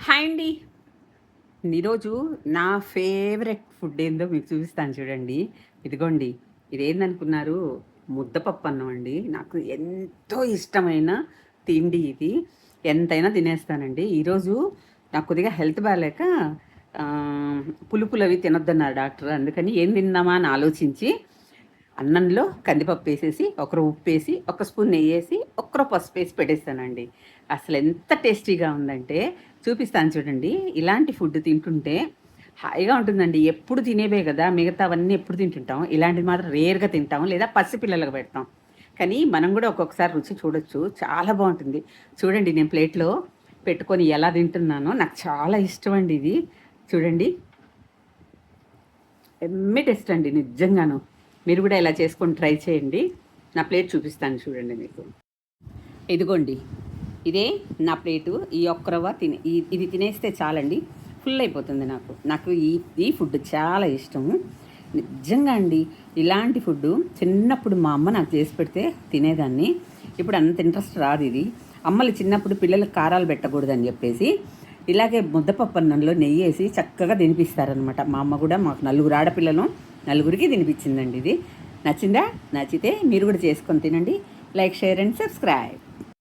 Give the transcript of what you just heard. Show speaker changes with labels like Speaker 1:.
Speaker 1: Hi అండి. ఈరోజు నా ఫేవరెట్ ఫుడ్ ఏందో మీకు చూపిస్తాను చూడండి. ఇదిగోండి. ఇదేందనుకున్నారు? ముద్దపప్పు అన్నం అండి. నాకు ఎంతో ఇష్టమైన తిండి ఇది. ఎంతైనా తినేస్తానండి. ఈరోజు నాకు కొద్దిగా హెల్త్ బాలేక పులుపులవి తినొద్దన్నారు డాక్టర్. అందుకని ఏం తిందామా అని ఆలోచించి అన్నంలో కందిపప్పు వేసేసి, ఒకరు ఉప్పేసి, ఒక స్పూన్ నెయ్యేసి, ఒక్కరో పసుపేసి పెట్టేస్తానండి. అసలు ఎంత టేస్టీగా ఉందంటే చూపిస్తాను చూడండి. ఇలాంటి ఫుడ్ తింటుంటే హాయిగా ఉంటుందండి. ఎప్పుడు తినేవే కదా! మిగతావన్నీ ఎప్పుడు తింటుంటాం. ఇలాంటివి మాత్రం రేర్‌గా తింటాం. లేదా పసిపిల్లలకు పెడతాం. కానీ మనం గూడా ఒక్కొక్కసారి రుచి చూడొచ్చు. చాలా బావుంటుంది. చూడండి నేను ప్లేట్‌లో పెట్టుకొని ఎలా తింటున్నానో నాకు చాలా ఇష్టమండి ఇది. చూడండి. యమ్మీ టేస్ట్ అండి నిజంగాను. మీరు కూడా ఇలా చేసుకొని ట్రై చేయండి. నా ప్లేట్ చూపిస్తాను చూడండి మీకు. ఇదిగోండి. ఇదే నా ప్లేటు. ఈ ఒక్క రవ్వ ఇది తినేస్తే చాలండి. ఫుల్ అయిపోతుంది నాకు. నాకు ఈ ఈ ఫుడ్ చాలా ఇష్టము. నిజంగా అండి. ఇలాంటి ఫుడ్డు చిన్నప్పుడు మా అమ్మ నాకు చేసి పెడితే తినేదాన్ని. ఇప్పుడు అంత ఇంట్రెస్ట్ రాదు ఇది. అమ్మలు చిన్నప్పుడు పిల్లలకు కారాలు పెట్టకూడదని చెప్పేసి ఇలాగే ముద్దపప్పు అన్నంలో నెయ్యేసి చక్కగా తినిపిస్తారనమాట. మా అమ్మ కూడా మాకు నలుగురు ఆడపిల్లలు, నలుగురికి తినిపించిందండి ఇది. నచ్చిందా? నచ్చితే మీరు కూడా చేసుకొని తినండి. Like, share and subscribe.